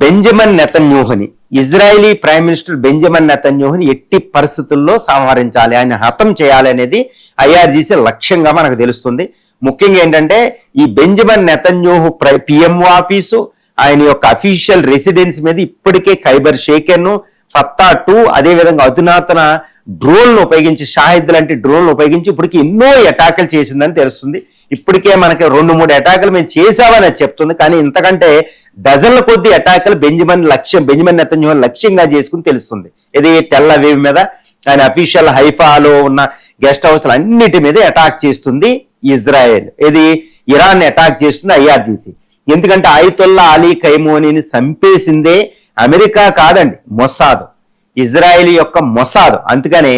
Benjamin నెతన్యాహుని, Israeli prime minister Benjamin నెతన్యాహుని ఎట్టి పరిస్థితుల్లో సంహరించాలి, ఆయన హతం చేయాలి అనేది ఐఆర్జీసీ లక్ష్యంగా మనకు తెలుస్తుంది. ముఖ్యంగా ఏంటంటే ఈ బెంజమిన్ నెతన్యాహు పిఎంఓ ఆఫీసు, ఆయన యొక్క అఫీషియల్ రెసిడెన్స్ మీద ఇప్పటికే ఖైబర్ షేకెన్, ఫత్తా 2 అదేవిధంగా అధునాతన డ్రోన్లు ఉపయోగించి, షాహిద్ లాంటి డ్రోన్లు ఉపయోగించి ఇప్పటికి ఎన్నో అటాకులు చేసిందని తెలుస్తుంది. ఇప్పటికే మనకి 2-3 అటాకులు మేము చేశామని అది చెప్తుంది. కానీ ఇంతకంటే డజన్ల కొద్ది అటాకులు బెంజమిన్ నెతన్యాహు లక్ష్యంగా చేసుకుని తెలుస్తుంది. ఇది టెల్ అవీవ్ మీద, ఆయన అఫీషియల్ హైఫాలో ఉన్న గెస్ట్ హౌస్ అన్నిటి మీద అటాక్ చేస్తుంది ఇజ్రాయెల్. ఇది ఇరాన్ అటాక్ చేస్తుంది ఐఆర్జీసీ. ఎందుకంటే ఆయతుల్లా అలీ ఖైమోనీని చంపేసిందే అమెరికా కాదండి, మొసాద్, ఇజ్రాయెల్ యొక్క మొసాద్. అందుకనే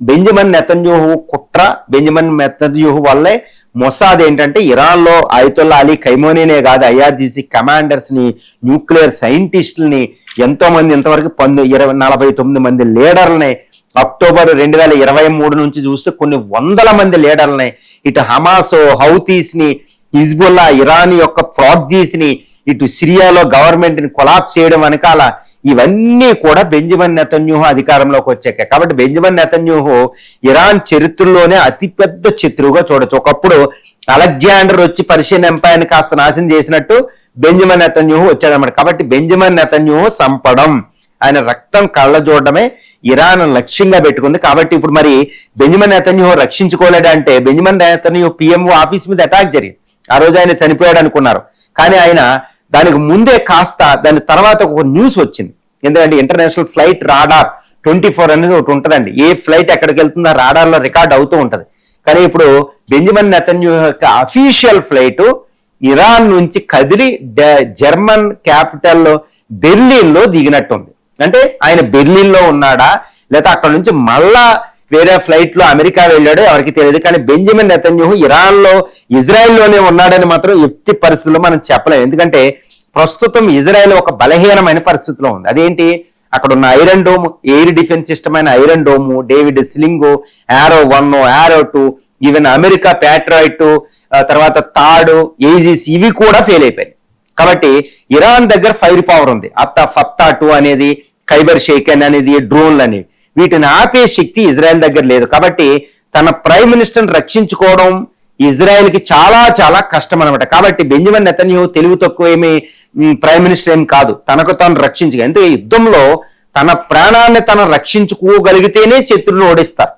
బెంజమిన్ నెతన్యాహు కుట్ర, బెంజమిన్ నెతన్యాహు వల్లే మొసాద్ ఏంటంటే ఇరాన్లో ఆయతుల్లా అలీ ఖైమోనీనే కాదు, ఐఆర్జీసీ కమాండర్స్ ని, న్యూక్లియర్ సైంటిస్టులని, ఎంతో మంది, ఇంతవరకు 49 మంది లీడర్లని, అక్టోబర్ 2023 నుంచి చూస్తే కొన్ని వందల మంది లీడర్లని, ఇటు హమాస్, హౌతీస్ ని, హిజ్బుల్లా, ఇరాన్ యొక్క ప్రాక్సీస్ ని, ఇటు సిరియాలో గవర్నమెంట్ ని కొలాప్స్ చేయడం వెనకాల ఇవన్నీ కూడా బెంజమిన్ నెతన్యాహు అధికారంలోకి వచ్చాక. కాబట్టి బెంజమిన్ నెతన్యాహు ఇరాన్ చరిత్రలోనే అతిపెద్ద శత్రువుగా చూడొచ్చు. ఒకప్పుడు అలెగ్జాండర్ వచ్చి పర్షియన్ ఎంపైర్ని కాస్త నాశనం చేసినట్టు బెంజమిన్ నెతన్యాహు వచ్చాడనమాట. కాబట్టి బెంజమిన్ నెతన్యాహు చంపడం, ఆయన రక్తం కళ్ళ చూడడమే ఇరాన్ లక్ష్యంగా పెట్టుకుంది. కాబట్టి ఇప్పుడు మరి బెంజమిన్ నెతన్యాహు రక్షించుకోలేడంటే, బెంజమిన్ నెతన్యాహు పిఎంఓ ఆఫీస్ మీద అటాక్ జరిగింది, ఆ రోజు ఆయన చనిపోయాడు అనుకున్నారు. కానీ ఆయన దానికి ముందే కాస్త దాని తర్వాత ఒక న్యూస్ వచ్చింది. ఎందుకంటే ఇంటర్నేషనల్ ఫ్లైట్ రాడార్ 24 అనేది ఒకటి ఉంటుందండి. ఏ ఫ్లైట్ ఎక్కడికి వెళ్తుందో రాడార్ లో రికార్డ్ అవుతూ ఉంటది. కానీ ఇప్పుడు బెంజమిన్ నెతన్యాహు యొక్క అఫీషియల్ ఫ్లైట్ ఇరాన్ నుంచి కదిలి జర్మన్ క్యాపిటల్ బెర్లిన్ లో దిగినట్టుంది. అంటే ఆయన బెర్లిన్ లో ఉన్నాడా, లేదా అక్కడ నుంచి మళ్ళా వేరే ఫ్లైట్ లో అమెరికా వెళ్ళాడో ఎవరికి తెలియదు. కానీ బెంజమిన్ నెతన్యాహు ఇరాన్ లో, ఇజ్రాయెల్లోనే ఉన్నాడని మాత్రం ఎట్టి పరిస్థితుల్లో మనం చెప్పలేము. ఎందుకంటే ప్రస్తుతం ఇజ్రాయెల్ ఒక బలహీనమైన పరిస్థితిలో ఉంది. అదేంటి, అక్కడ ఉన్న iron dome, air defence system అయిన iron dome, David sling, arrow 1, arrow 2, even America Patriot, తర్వాత తాడు, ఏజీస్, ఇవి కూడా ఫెయిల్ అయిపోయాయి. కాబట్టి ఇరాన్ దగ్గర ఫైర్ పవర్ ఉంది. ఫత్తా 2 అనేది, ఖైబర్ షేకెన్ అనేది, డ్రోన్లు అనేవి, వీటిని ఆపే శక్తి ఇజ్రాయెల్ దగ్గర లేదు. కాబట్టి తన ప్రైమ్ మినిస్టర్ని రక్షించుకోవడం ఇజ్రాయెల్ కి చాలా చాలా కష్టం అనమాట. కాబట్టి బెంజమిన్ నెతన్యాహు తెలివి తక్కువ ప్రైమ్ మినిస్టర్ ఏం కాదు, తనకు తాను రక్షించుకో. అంటే యుద్ధంలో తన ప్రాణాన్ని తను రక్షించుకోగలిగితేనే శత్రువును ఓడిస్తారు.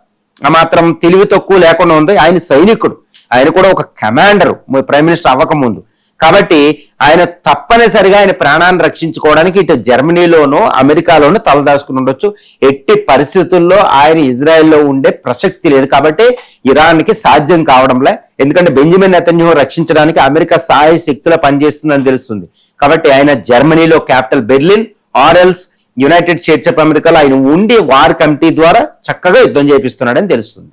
ఆ మాత్రం తెలివి తక్కువ లేకుండా ఉంది. ఆయన సైనికుడు, ఆయన కూడా ఒక కమాండర్ ప్రైమ్ మినిస్టర్ అవ్వకముందు. కాబట్టి ఆయన తప్పనిసరిగా ఆయన ప్రాణాన్ని రక్షించుకోవడానికి ఇటు జర్మనీలోనూ అమెరికాలోనూ తలదాచుకుని ఉండొచ్చు. ఎట్టి పరిస్థితుల్లో ఆయన ఇజ్రాయెల్లో ఉండే ప్రసక్తి లేదు. కాబట్టి ఇరాన్కి సాధ్యం కావడంలే. ఎందుకంటే బెంజమిన్ నెతన్యాహు రక్షించడానికి అమెరికా సహాయ శక్తులా పనిచేస్తుందని తెలుస్తుంది. కాబట్టి ఆయన జర్మనీలో క్యాపిటల్ బెర్లిన్ ఆర్ఎల్స్ యునైటెడ్ స్టేట్స్ ఆఫ్ అమెరికాలో ఆయన ఉండి వార్ కమిటీ ద్వారా చక్కగా యుద్ధం చేపిస్తున్నాడని తెలుస్తుంది.